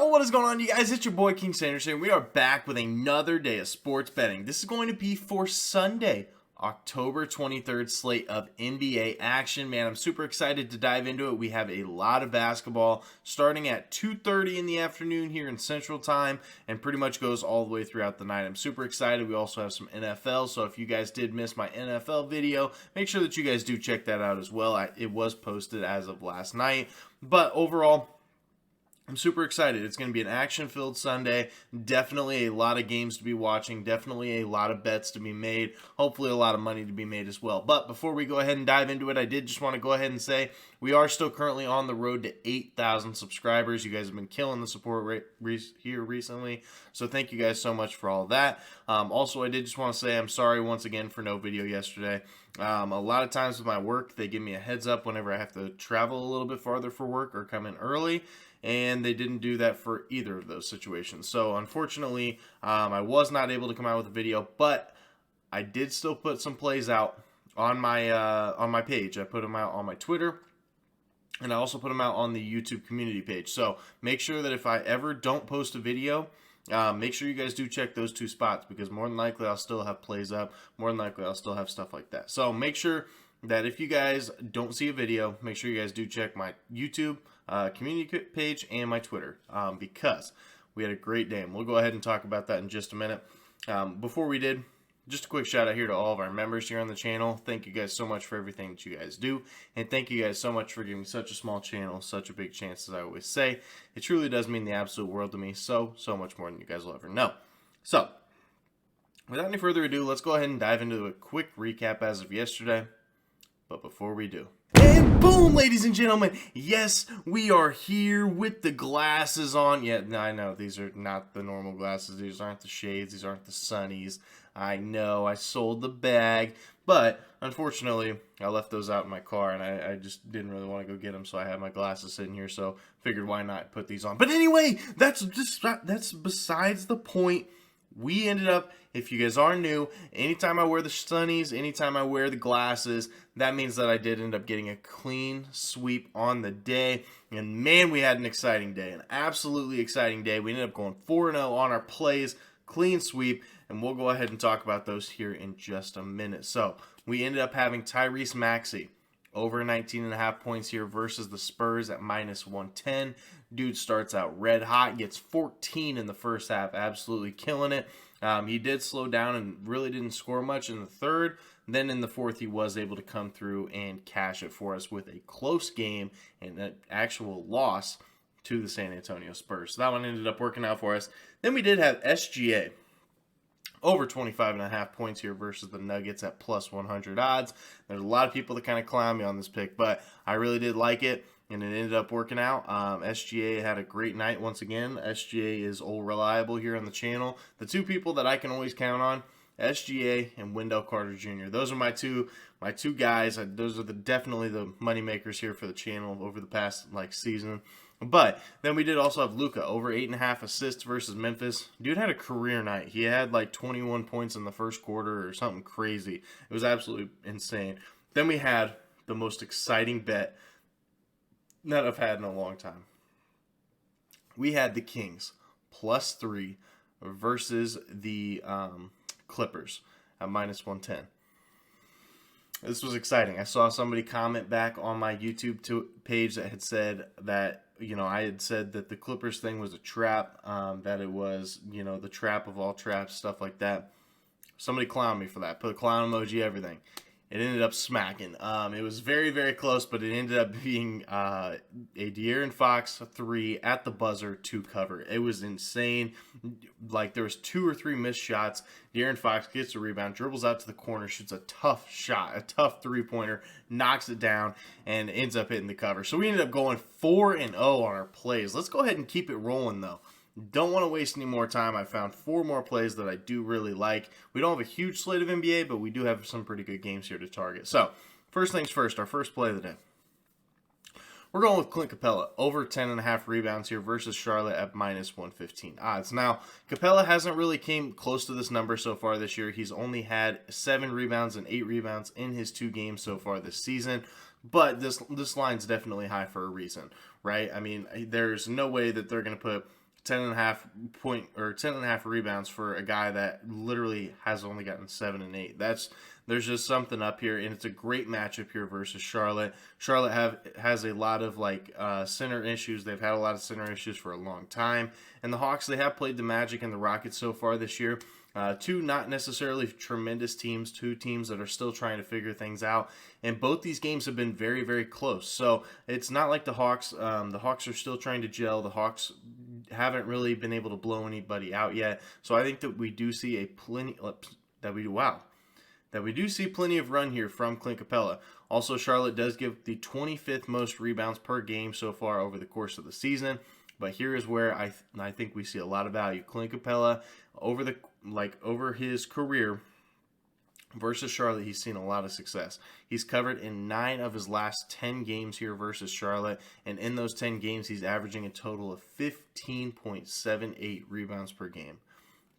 What is going on, you guys? It's your boy King Sanderson. We are back with another day of sports betting. This is going to be for Sunday, October 23rd slate of NBA action. Man, I'm super excited to dive into it. We have a lot of basketball starting at 2:30 in the afternoon here in Central Time and pretty much goes all the way throughout the night. I'm super excited. We also have some NFL, so if you guys did miss my NFL video, make sure that you guys do check that out as well. It was posted as of last night, but overall, I'm super excited. It's going to be an action-filled Sunday. Definitely a lot of games to be watching. Definitely a lot of bets to be made. Hopefully a lot of money to be made as well. But before we go ahead and dive into it, I did just want to go ahead and say we are still currently on the road to 8,000 subscribers. You guys have been killing the support rate here recently. So thank you guys so much for all of that. Also, I did just want to say I'm sorry once again for no video yesterday. A lot of times with my work, they give me a heads up whenever I have to travel a little bit farther for work or come in early. And they didn't do that for either of those situations. So unfortunately, I was not able to come out with a video, but I did still put some plays out on my page. I put them out on my Twitter, and I also put them out on the YouTube community page. So make sure that if I ever don't post a video, make sure you guys do check those two spots, because more than likely I'll still have plays up. More than likely I'll still have stuff like that. So make sure that if you guys don't see a video, make sure you guys do check my YouTube community page and my Twitter, because we had a great day, and we'll go ahead and talk about that in just a minute. Before we did, just a quick shout out here to all of our members here on the channel. Thank you guys so much for everything that you guys do, and thank you guys so much for giving such a small channel such a big chance, as I always say. It truly does mean the absolute world to me, so much more than you guys will ever know. So without any further ado, let's go ahead and dive into a quick recap as of yesterday. But before we do, and boom, ladies and gentlemen, yes, we are here with the glasses on. Yeah, I know, these are not the normal glasses. These aren't the shades. These aren't the sunnies. I know, I sold the bag, but unfortunately, I left those out in my car, and I just didn't really want to go get them, so I have my glasses sitting here, so figured why not put these on. But anyway, that's besides the point. We ended up, if you guys are new, anytime I wear the sunnies, anytime I wear the glasses, that means that I did end up getting a clean sweep on the day. And man, we had an exciting day, an absolutely exciting day. We ended up going 4-0 on our plays, clean sweep, and we'll go ahead and talk about those here in just a minute. So we ended up having Tyrese Maxey over 19.5 points here versus the Spurs at -110. Dude starts out red hot, gets 14 in the first half, absolutely killing it. He did slow down and really didn't score much in the third. Then in the fourth, he was able to come through and cash it for us with a close game and an actual loss to the San Antonio Spurs. So that one ended up working out for us. Then we did have SGA over 25.5 points here versus the Nuggets at +100 odds. There's a lot of people that kind of clown me on this pick, but I really did like it, and it ended up working out. SGA had a great night once again. SGA is old reliable here on the channel. The two people that I can always count on, SGA and Wendell Carter Jr. Those are my two guys. Those are definitely the money makers here for the channel over the past season. But then we did also have Luka over 8.5 assists versus Memphis. Dude had a career night. He had 21 points in the first quarter or something crazy. It was absolutely insane. Then we had the most exciting bet that I've had in a long time. We had the Kings +3 versus the Clippers at -110. This was exciting. I saw somebody comment back on my YouTube page that had said that, I had said that the Clippers thing was a trap, that it was, the trap of all traps, stuff like that. Somebody clowned me for that. Put a clown emoji, everything. It ended up smacking. It was very, very close, but it ended up being a De'Aaron Fox 3 at the buzzer to cover. It was insane. There was 2 or 3 missed shots. De'Aaron Fox gets a rebound, dribbles out to the corner, shoots a tough shot, a tough three-pointer, knocks it down, and ends up hitting the cover. So we ended up going 4-0 on our plays. Let's go ahead and keep it rolling, though. Don't want to waste any more time. I found 4 more plays that I do really like. We don't have a huge slate of NBA, but we do have some pretty good games here to target. So, first things first, our first play of the day. We're going with Clint Capella, over 10.5 rebounds here versus Charlotte at -115 odds. Now, Capella hasn't really came close to this number so far this year. He's only had 7 rebounds and 8 rebounds in his 2 games so far this season. But this line's definitely high for a reason, right? I mean, there's no way that they're going to put 10.5 rebounds for a guy that literally has only gotten 7 and 8. There's just something up here, and it's a great matchup here versus Charlotte. Charlotte has a lot of center issues. They've had a lot of center issues for a long time, and the Hawks, they have played the Magic and the Rockets so far this year. Two not necessarily tremendous teams, two teams that are still trying to figure things out, and both these games have been very, very close. So it's not like the Hawks. The Hawks are still trying to gel. The Hawks haven't really been able to blow anybody out yet. So I think that we do see plenty of run here from Clint Capella. Also, Charlotte does give the 25th most rebounds per game so far over the course of the season. But here is where I think we see a lot of value. Clint Capella, over his career versus Charlotte, he's seen a lot of success. He's covered in 9 of his last 10 games here versus Charlotte, and in those 10 games, he's averaging a total of 15.78 rebounds per game.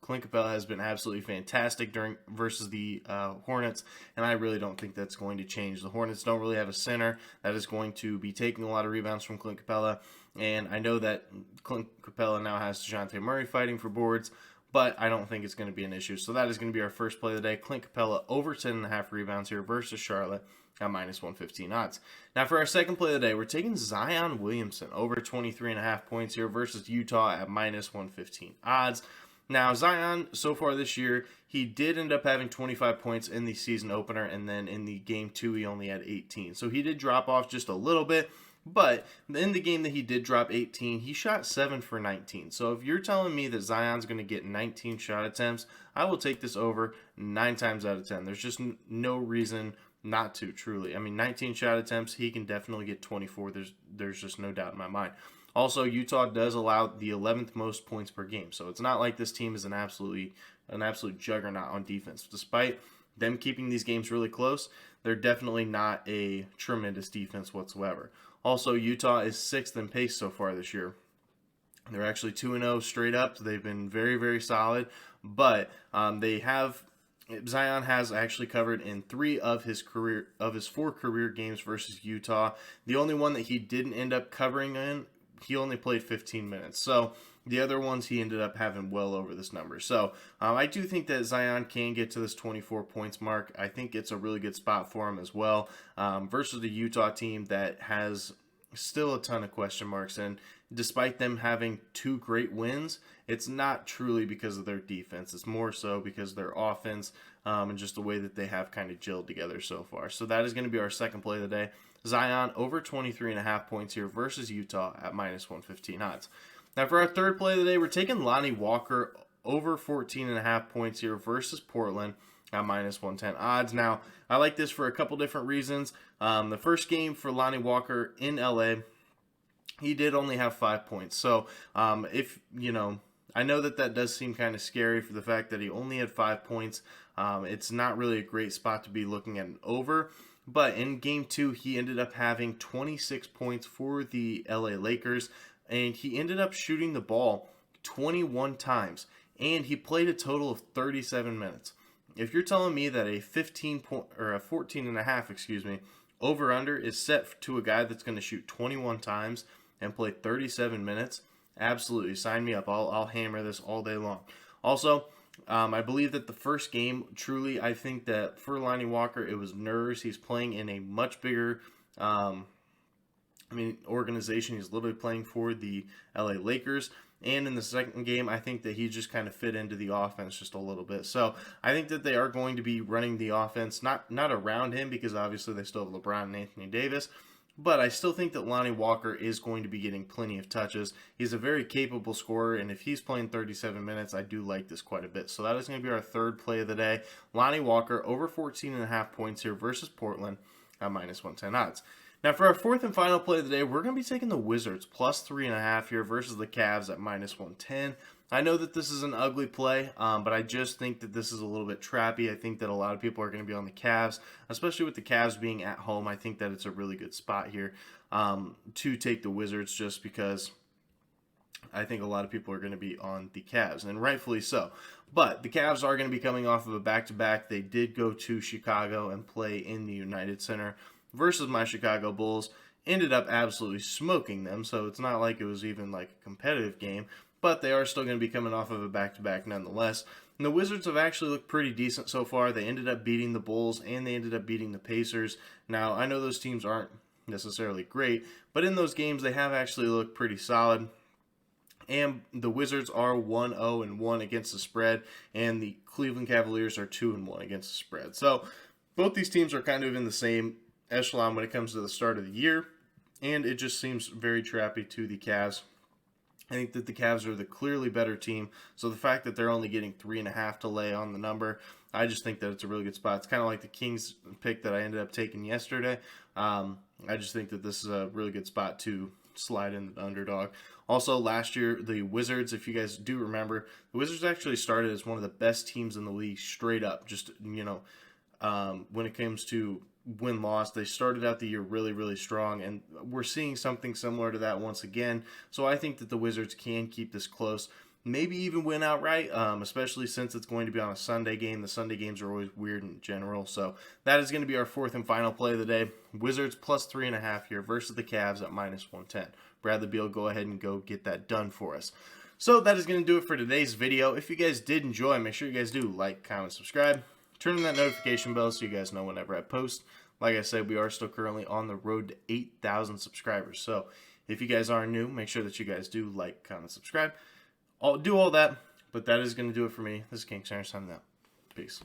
Clint Capella has been absolutely fantastic versus the Hornets, and I really don't think that's going to change. The Hornets don't really have a center that is going to be taking a lot of rebounds from Clint Capella, and I know that Clint Capella now has DeJounte Murray fighting for boards, but I don't think it's going to be an issue. So that is going to be our first play of the day. Clint Capella over 10.5 rebounds here versus Charlotte at minus 115 odds. Now for our second play of the day, we're taking Zion Williamson over 23.5 points here versus Utah at minus 115 odds. Now, Zion, so far this year, he did end up having 25 points in the season opener, and then in the game 2, he only had 18. So he did drop off just a little bit, but in the game that he did drop 18, he shot 7 for 19. So if you're telling me that Zion's going to get 19 shot attempts, I will take this over 9 times out of 10. There's just no reason not to, truly. I mean, 19 shot attempts, he can definitely get 24. There's just no doubt in my mind. Also, Utah does allow the 11th most points per game, so it's not like this team is an absolute juggernaut on defense. Despite them keeping these games really close, they're definitely not a tremendous defense whatsoever. Also, Utah is 6th in pace so far this year. They're actually 2-0 straight up. So they've been very, very solid, but Zion has actually covered in 3 of his 4 career games versus Utah. The only one that he didn't end up covering in, he only played 15 minutes. So the other ones he ended up having well over this number. So I do think that Zion can get to this 24 points mark. I think it's a really good spot for him as well versus the Utah team that has still a ton of question marks. And despite them having 2 great wins, it's not truly because of their defense. It's more so because of their offense and just the way that they have kind of gelled together so far. So that is going to be our second play of the day. Zion over 23.5 points here versus Utah at minus 115 odds. Now for our third play of the day, we're taking Lonnie Walker over 14.5 points here versus Portland at minus 110 odds. Now, I like this for a couple different reasons. The first game for Lonnie Walker in LA, he did only have 5 points. So I know that does seem kind of scary for the fact that he only had 5 points. It's not really a great spot to be looking at an over. But in game 2, he ended up having 26 points for the LA Lakers, and he ended up shooting the ball 21 times, and he played a total of 37 minutes. If you're telling me that a 14.5, over under is set to a guy that's going to shoot 21 times and play 37 minutes, absolutely sign me up. I'll hammer this all day long. Also, I believe that the first game, truly, I think that for Lonnie Walker, it was nerves. He's playing in a much bigger organization. He's literally playing for the LA Lakers. And in the second game, I think that he just kind of fit into the offense just a little bit. So I think that they are going to be running the offense, not around him, because obviously they still have LeBron and Anthony Davis. But I still think that Lonnie Walker is going to be getting plenty of touches. He's a very capable scorer, and if he's playing 37 minutes, I do like this quite a bit. So that is going to be our third play of the day. Lonnie Walker over 14.5 points here versus Portland at minus 110 odds. Now for our fourth and final play of the day, we're going to be taking the Wizards plus 3.5 here versus the Cavs at minus 110. I know that this is an ugly play, but I just think that this is a little bit trappy. I think that a lot of people are going to be on the Cavs, especially with the Cavs being at home. I think that it's a really good spot here to take the Wizards, just because I think a lot of people are going to be on the Cavs, and rightfully so. But the Cavs are going to be coming off of a back-to-back. They did go to Chicago and play in the United Center versus my Chicago Bulls. Ended up absolutely smoking them, so it's not like it was even like a competitive game. but they are still going to be coming off of a back-to-back nonetheless. And the Wizards have actually looked pretty decent so far. They ended up beating the Bulls, and they ended up beating the Pacers. Now, I know those teams aren't necessarily great, but in those games, they have actually looked pretty solid. And the Wizards are 1-0-1 against the spread, and the Cleveland Cavaliers are 2-1 against the spread. So both these teams are kind of in the same echelon when it comes to the start of the year, and it just seems very trappy to the Cavs. I think that the Cavs are the clearly better team, so the fact that they're only getting 3.5 to lay on the number, I just think that it's a really good spot. It's kind of like the Kings pick that I ended up taking yesterday. I just think that this is a really good spot to slide in the underdog. Also, last year, the Wizards, if you guys do remember, the Wizards actually started as one of the best teams in the league straight up. Just, when it comes to win-loss, they started out the year really, really strong, and we're seeing something similar to that once again. So I think that the Wizards can keep this close, maybe even win outright, especially since it's going to be on a Sunday game. The Sunday games are always weird in general. So that is going to be our fourth and final play of the day. Wizards plus 3.5 here versus the Cavs at minus 110. Bradley Beal, go ahead and go get that done for us. So that is going to do it for today's video. If you guys did enjoy, make sure you guys do like, comment, subscribe. Turn on that notification bell so you guys know whenever I post. Like I said, we are still currently on the road to 8,000 subscribers. So if you guys are new, make sure that you guys do like, comment, subscribe. I'll do all that, but that is going to do it for me. This is King Center signing out. Peace.